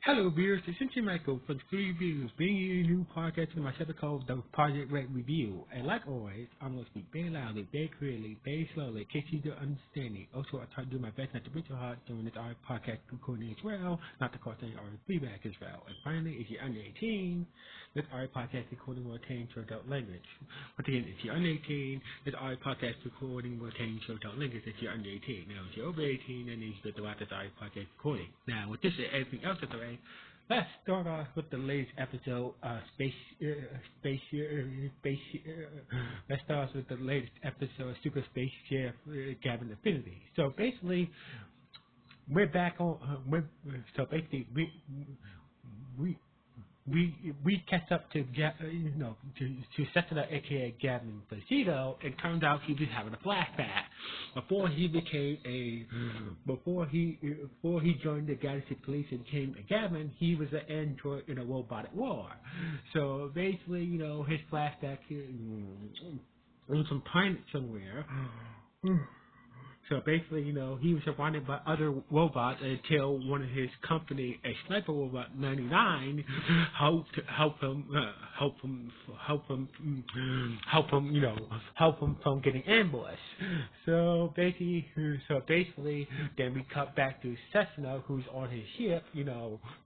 Hello, viewers. It's Cynthia Michael for the Free Reviews, bringing you a new podcast with myself called The Project Red Review. And like always, I'm going to speak very loudly, very clearly, very slowly, in case you don't understand me. Also, I try to do my best not to break your heart during this our podcast recording as well, not to cause any feedback as well. And finally, if you're under 18, this our podcast recording will attain to adult language. Once again, if you're under 18, this our podcast recording will attain to adult language if you're under 18. Now, if you're over 18, then you should watch this our podcast recording. Now, with this and everything else that's already, let's start off with the latest episode of let's start off with the latest episode of Super Space Sheriff Gavan Infinity. So basically, we're back on. We catch up to to Cessna, aka Gavin Placido. It turned out he was having a flashback before he joined the Galaxy Police and became a Gavin. He was an android in a robotic war. So basically, his flashback here on some planet somewhere. So basically, he was surrounded by other robots until one of his company, a sniper robot 99, help him from getting ambushed. So basically, then we cut back to Cessna, who's on his ship.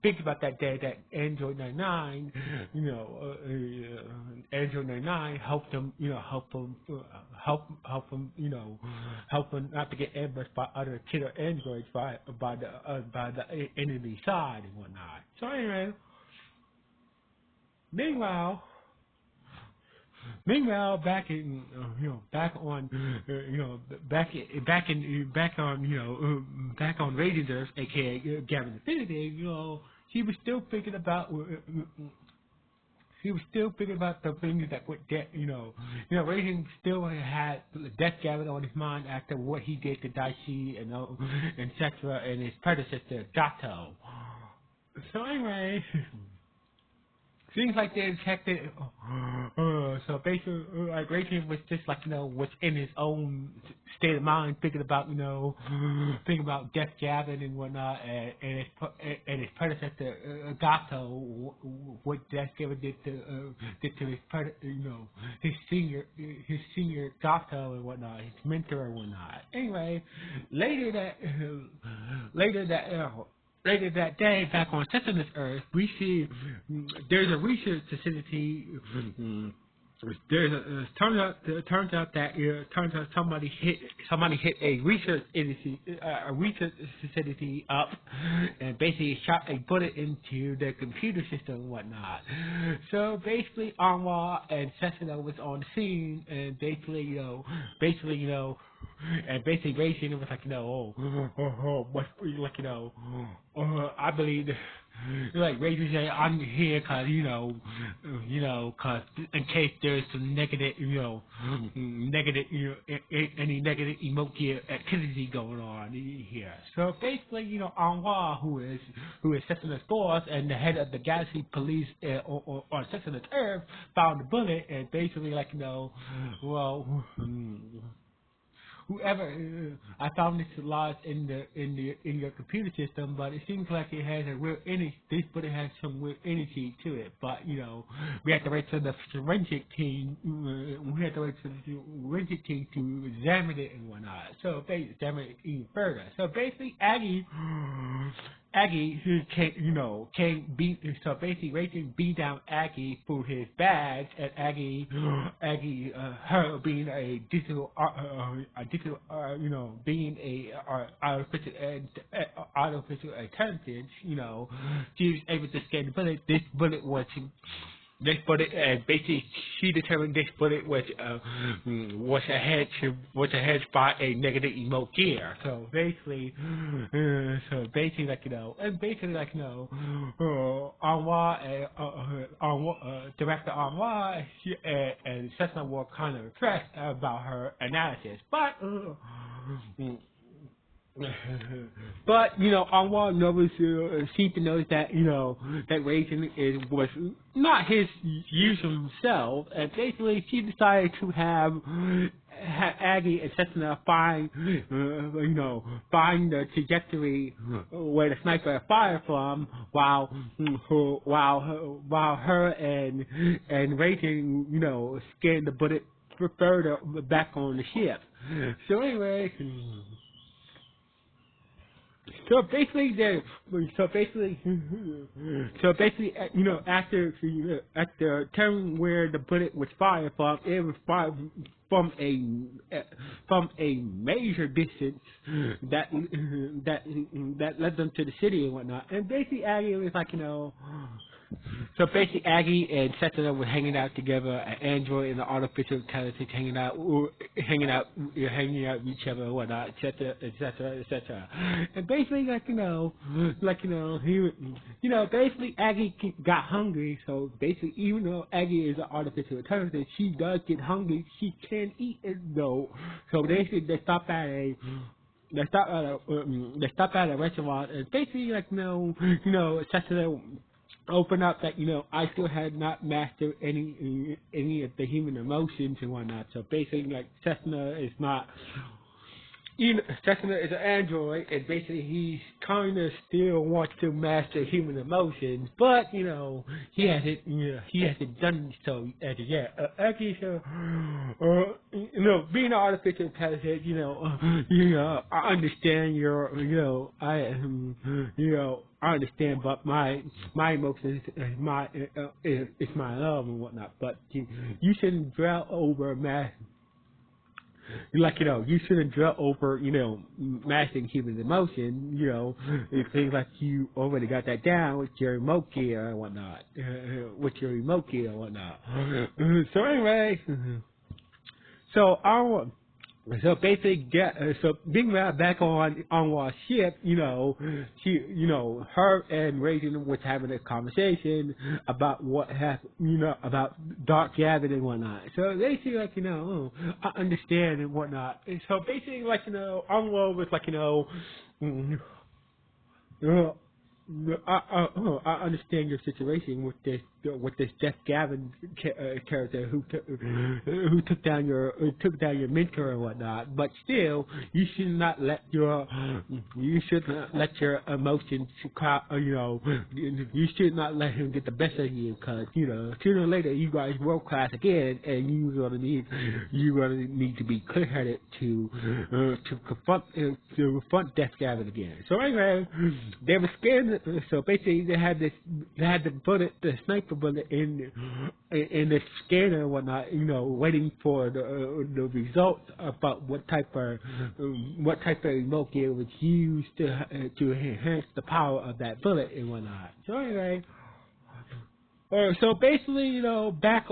Think about that day that Android 99, Android 99 helped him not to get ambushed by other killer androids by the enemy side and whatnot. So anyway, meanwhile, back on Radiant Earth, aka Gavin Infinity, he was still thinking about. He was still thinking about the things that would get, Radiant still had Death Gavin on his mind after what he did to Daichi and etc. and his predecessor Gato. So anyway, seems like they detected. So basically, like Radiant was just was in his own state of mind, thinking about Death Gavin and whatnot, and his predecessor Gato, what Death Gavin did to his senior Gato and whatnot, his mentor and whatnot. Anyway, later that day, back on Cessna's Earth, we see there's a research facility. Turns out somebody hit a research facility up, and basically shot a bullet into the computer system and whatnot. So basically, Anwar and Cessna was on the scene, and basically Racing was I believe. Like Rachel said, I'm here because cause in case there's some negative, any negative emotive activity going on here. So basically, Anwar, who is Cessna's boss and the head of the Galaxy Police on Cessna's Earth, found the bullet and basically whoever I found this lodged in your computer system, but it seems like it has a real energy. This bullet has some real energy to it, but we have to wait for the forensic team. We have to wait for the forensic team to examine it and whatnot. So they examine it even further. So basically, Aggie who Rachel beat down Aggie for his badge, and Aggie, her being a being a artificial intelligence, she was able to scan the bullet. This bullet, basically, she determined this bullet was a hedge by a negative emote gear. So basically, Director Anwar and Cessna were kind of impressed about her analysis, but But Anwar seemed to notice that that Raisin was not his usual self, and basically she decided to have Aggie and Cessna find the trajectory where the sniper fired from, while her and Raisin scanned the bullet further back on the ship. So anyway. So basically, after telling where the bullet was fired from, it was fired from a major distance that led them to the city and whatnot. And basically, Aggie was like, So basically, Aggie and Cessna were hanging out together. An android and the artificial intelligence hanging out with each other and whatnot, etc., etc., etc. And basically, basically Aggie got hungry. So basically, even though Aggie is an artificial intelligence, she does get hungry. She can eat it though. So basically, they stop at a restaurant, and basically, Cessna open up that I still had not mastered any of the human emotions and whatnot. So basically, Cessna is not. Cessna is an android, and basically he kind of still wants to master human emotions, but he hasn't done so as yet. Actually, being an artificial intelligence, I understand I understand, but my emotions is my love and whatnot. But you shouldn't dwell over you shouldn't dwell over, mastering human emotion, it seems like you already got that down with your remote gear and whatnot. So anyway, so basically, being back on Anwar's ship, her and Raisin was having a conversation about what happened, about Dark Gavan and whatnot. So they see, I understand and whatnot. And so basically, Anwar was I understand your situation with this Jeff Gavan character who took down your mentor and whatnot. But still, you should not let your emotions you should not let him get the best of you, because sooner or later you guys world class again, and you're gonna need to be clear headed to confront Jeff Gavan again. So anyway, they were scared. So basically, they had the sniper bullet in the scanner and whatnot, waiting for the results about what type of remote gear was used to enhance the power of that bullet and whatnot. So anyway, so basically, back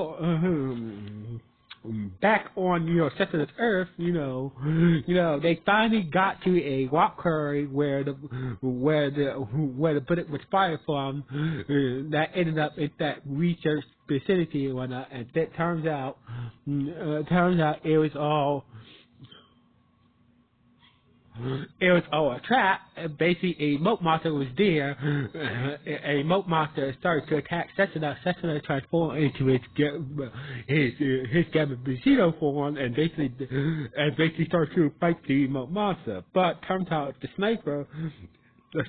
on Cessna's Earth, they finally got to a rock quarry where the bullet was fired from, that ended up at that research facility and whatnot. And that turns out it was all a trap. Basically, a moat monster was there. A moat monster started to attack Cessna. Cessna transformed into his Gabardino form, and basically started to fight the moat monster. But turns out the sniper was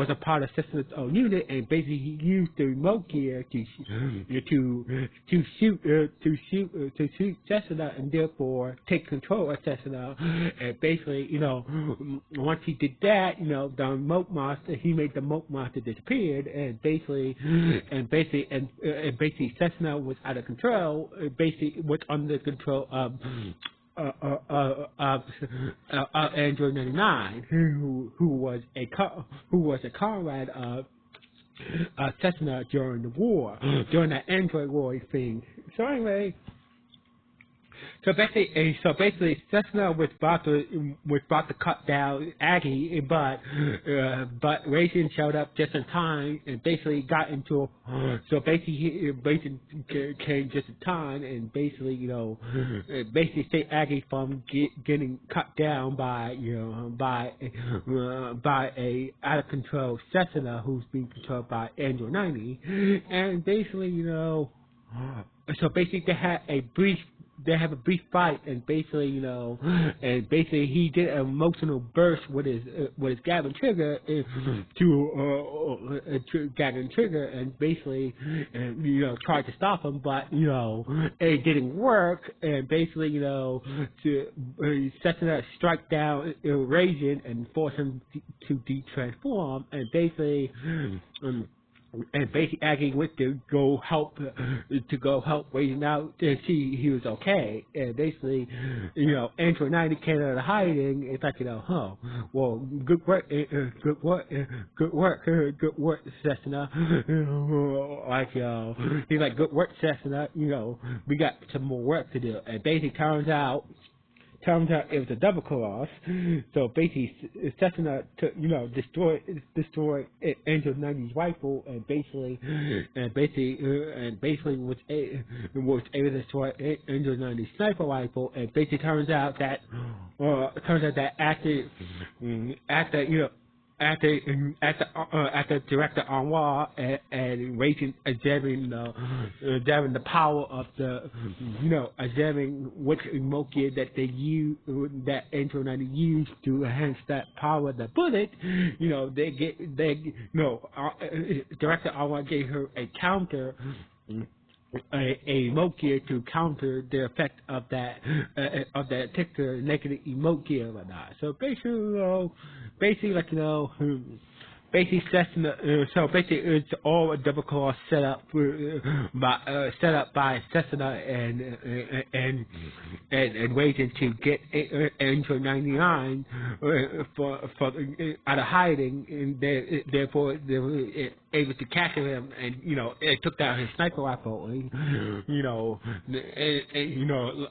a part of Cessna's own unit, and basically he used the remote gear to shoot Cessna, and therefore take control of Cessna. And basically, once he did that, the moat monster, he made the moat monster disappear, and basically Cessna was out of control. Basically, was under control of Android 99, who was a comrade of Cessna during the war, during that Android war thing. So anyway, So basically, Cessna was about to cut down Aggie, but Raisin showed up just in time and basically got into. So basically came just in time and basically basically saved Aggie from getting cut down by by a out of control Cessna who's being controlled by Android 90, and basically so basically they have a brief fight, and basically, he did an emotional burst with his Gavan trigger to Gavan trigger, and basically, tried to stop him, but it didn't work, and basically, Cessna strike down Raisin and force him to de-transform, and basically. And basically, Aggie went to go help Raisin out to see he was okay. And basically, Android 90 came out of hiding. It's like, well, good work, good work, Cessna. Like, he's like, good work, Cessna. We got some more work to do. And basically, turns out it was a double cross. So basically, Cessna destroyed Angel 90's rifle, and basically was able to destroy Angel 90's sniper rifle. And basically, turns out that after Director Anwar and Raisin examining the power of examining which remote gear that they use, that Android 90 used to enhance that power of the bullet, Director Anwar gave her a counter. A emote gear to counter the effect of that particular negative emote gear or whatnot. So basically, Cessna. So basically, it's all a double cross set up by Cessna and Raisin to get Android 99 for out of hiding, and therefore they were able to capture him, and it took down his sniper rifle,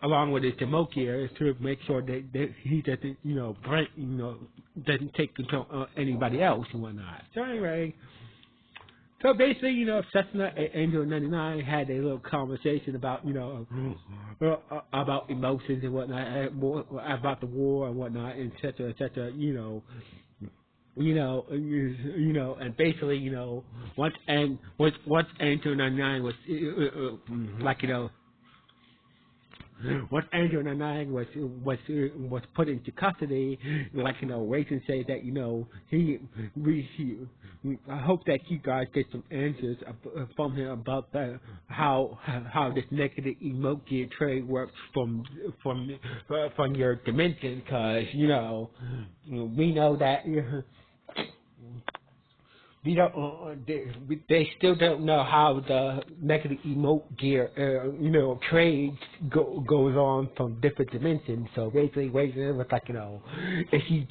along with his remote gear to make sure that he doesn't doesn't take control of anybody else and whatnot. So anyway, basically, Cessna and Angel 99 had a little conversation about, about emotions and whatnot, about the war and whatnot, et cetera, and basically, once Angel 99 was, once Android 99 was put into custody, Raisin said that I hope that you guys get some answers from him about how this negative emote gear trade works from your dimension, because we know that. They still don't know how the negative emote gear, trade goes on from different dimensions. So basically, Raisin was like, if you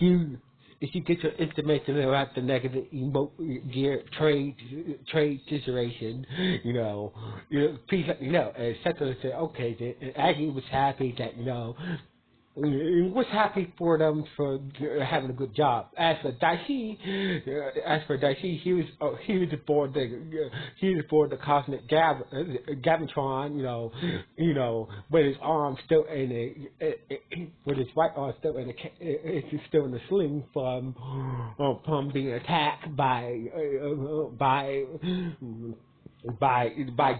get your information about the negative emote gear trade situation, please let me know. And Cessna said, okay. And Aggie was happy that, was happy for them for having a good job. As for Daishi, he was aboard the cosmic Gavantron, with his arm still in with his right arm still in the sling from being attacked by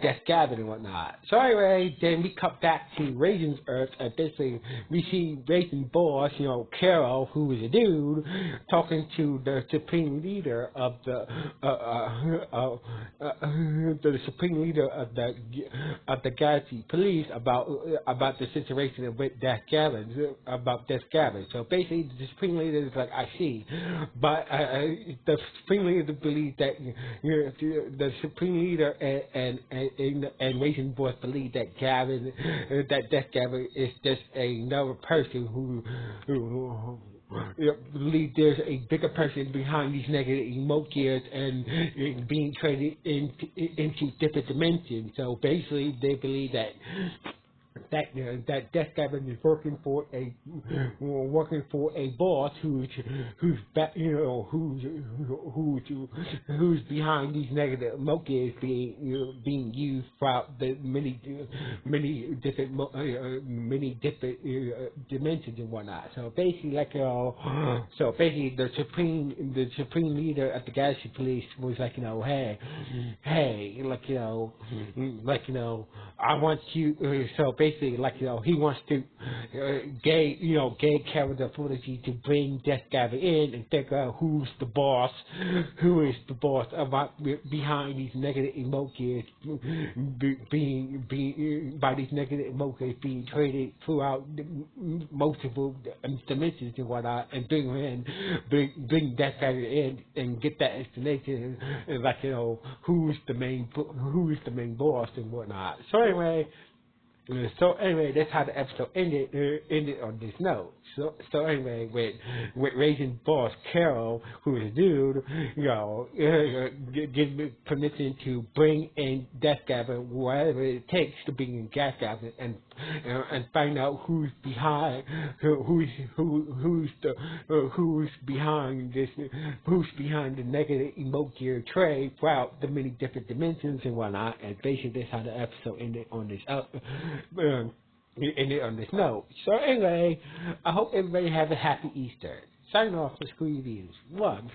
Death Gavan and whatnot. So anyway, then we cut back to Raisin's Earth, and basically we see Raisin's boss, Carol, who is a dude, talking to the supreme leader of the supreme leader of the Galaxy Police about the situation with Death Gavan, about Death Gavan. So basically, the supreme leader is like, I see, but the supreme leader believes that the supreme leader and Raisin boys believe that Death Gavan is just another person who believe there's a bigger person behind these negative emote gears and being traded into different dimensions. So basically, they believe that that Gavan is working for a boss who's who's behind these negative motives being used throughout the many different dimensions and whatnot. So basically, the supreme leader of the Galaxy Police was like, hey, I want you. So basically, he wants to gay Kevin the authority to bring Death Gavin in and figure out who is the boss behind these negative emotions being by these negative emotions being traded throughout multiple dimensions and whatnot, and bring Death Gavin in and get that explanation, who's the main boss and whatnot. So anyway, that's how the episode ended on this note. So anyway, with raising boss Carol, who is a dude, give me permission to bring in Death Gavin, whatever it takes to bring in Death Gavin, and find out who's behind the negative emotional trade throughout the many different dimensions and whatnot. And basically, that's how the episode ended on this note. So anyway, I hope everybody have a happy Easter. Signing off for Screw Reviews. 1.